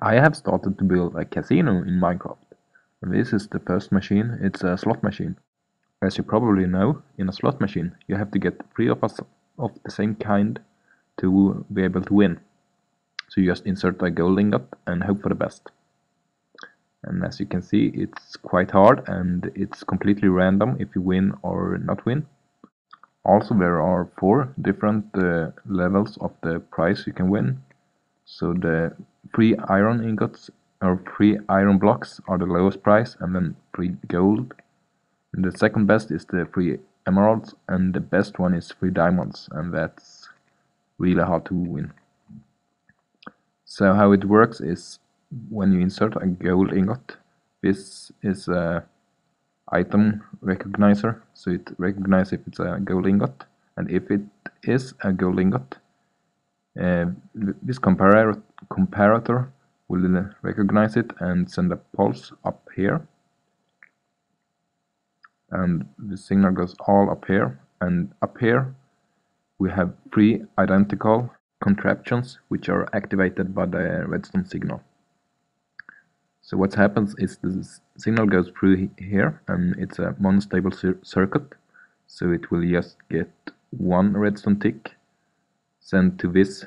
I have started to build a casino in Minecraft. And this is the first machine, it's a slot machine. As you probably know, in a slot machine you have to get 3 of the same kind to be able to win. So you just insert a gold ingot and hope for the best. And as you can see, it's quite hard and it's completely random if you win or not win. Also, there are 4 different levels of the prize you can win. So the 3 iron ingots or 3 iron blocks are the lowest price, and then 3 gold. And the second best is the 3 emeralds, and the best one is 3 diamonds, and that's really hard to win. So how it works is when you insert a gold ingot, this is a item recognizer, so it recognizes if it's a gold ingot, and if it is a gold ingot, this comparator will recognize it and send a pulse up here, and the signal goes all up here, and up here we have 3 identical contraptions which are activated by the redstone signal. So what happens is the signal goes through here, and it's a monostable circuit, so it will just get 1 redstone tick sent to this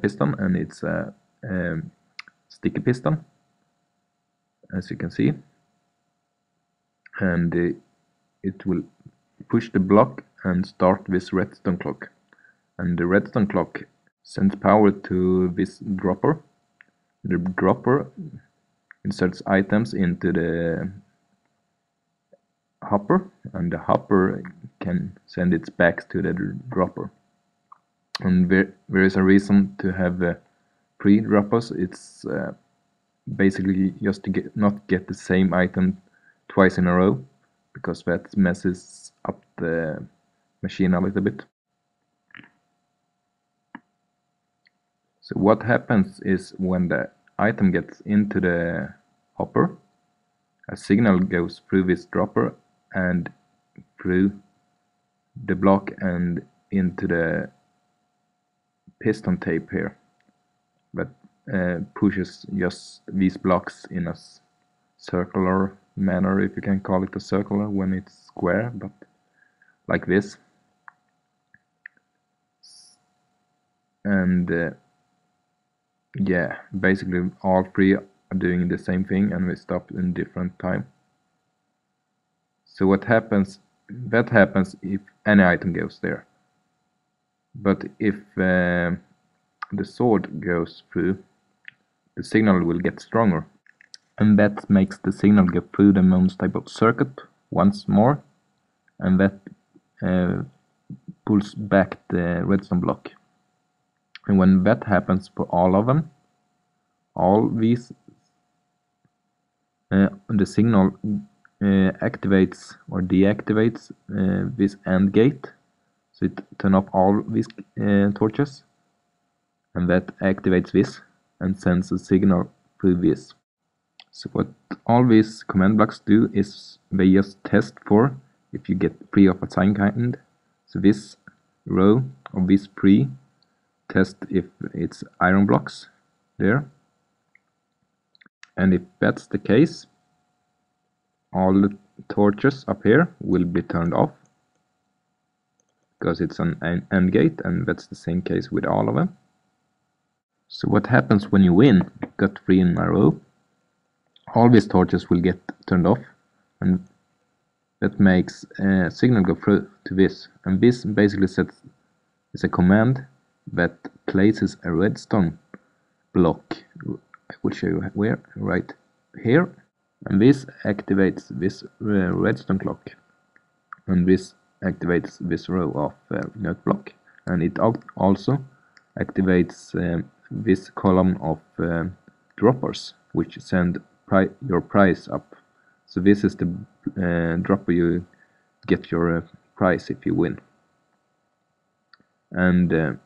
piston, and it's a sticky piston, as you can see, and it will push the block and start this redstone clock, and the redstone clock sends power to this dropper. The dropper inserts items into the hopper, and the hopper can send it back to the dropper. And there is a reason to have 3 droppers. It's basically just to not get the same item twice in a row, because that messes up the machine a little bit. So what happens is when the item gets into the hopper, a signal goes through this dropper and through the block and into the piston tape here, that pushes just these blocks in a circular manner, if you can call it a circular when it's square, but like this. And yeah, basically all 3 are doing the same thing, and we stop in different time. So what happens? That happens if any item goes there. But if the sword goes through, the signal will get stronger, and that makes the signal go through the monostable circuit once more, and that pulls back the redstone block. And when that happens for all of them, all these, the signal activates or deactivates this AND gate, so it turns off all these torches, and that activates this and sends a signal through this. So what all these command blocks do is they just test for if you get 3 of a same kind. So this row of these 3 test if it's iron blocks there, and if that's the case, all the torches up here will be turned off, because it's an AND gate, and that's the same case with all of them. So what happens when you win, got 3 in a row, all these torches will get turned off, and that makes a signal go through to this, and this basically is a command that places a redstone block. I will show you where, right here, and this activates this redstone clock, and this activates this row of note block, and it also activates this column of droppers, which send your price up. So this is the dropper you get your prize if you win. And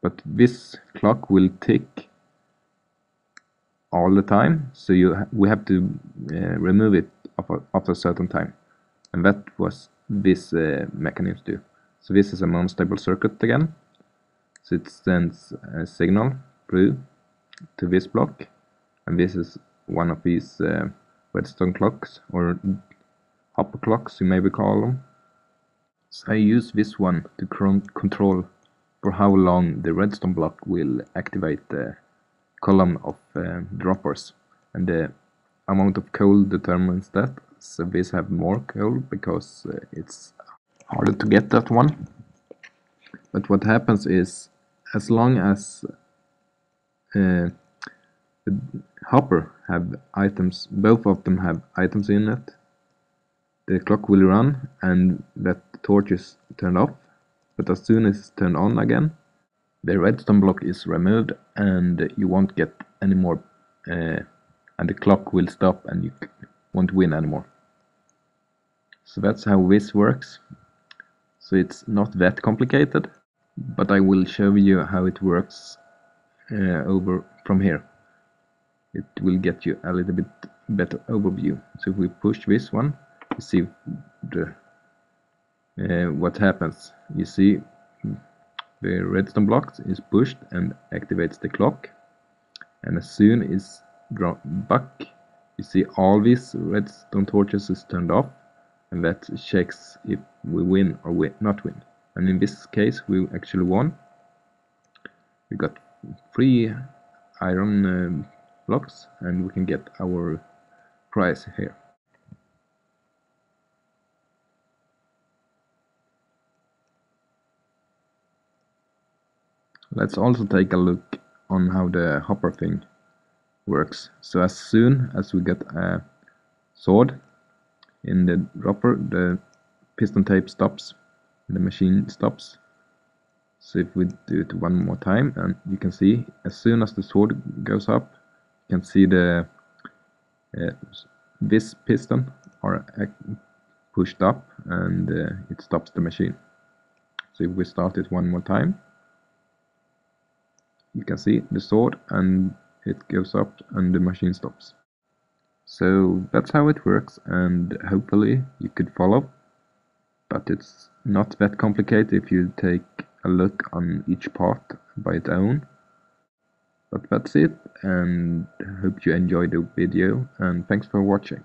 but this clock will tick all the time, so we have to remove it after a certain time, and that was this mechanism do. So this is a monostable circuit again, so it sends a signal through, to this block, and this is one of these redstone clocks, or hopper clocks you maybe call them. So I use this one to control for how long the redstone block will activate the column of droppers, and the amount of coal determines that. So this have more coal because it's harder to get that one. But what happens is, as long as the hopper have items, both of them have items in it, the clock will run and that torch is turned off. But as soon as it's turned on again, the redstone block is removed and you won't get any more, and the clock will stop and you won't win anymore. So that's how this works. So it's not that complicated, but I will show you how it works over from here. It will get you a little bit better overview. So if we push this one, you see the what happens. You see the redstone block is pushed and activates the clock, and as soon as it's drawn back, you see all these redstone torches is turned off, and that checks if we win or not win. And in this case we actually won. We got 3 iron blocks and we can get our prize here. Let's also take a look on how the hopper thing works. So as soon as we get a sword in the dropper, the piston tape stops and the machine stops. So if we do it one more time, and you can see as soon as the sword goes up, you can see the this piston are pushed up and it stops the machine. So if we start it one more time, you can see the sword and it goes up and the machine stops. So that's how it works, and hopefully you could follow, but it's not that complicated if you take a look on each part by its own. But that's it, and hope you enjoyed the video, and thanks for watching.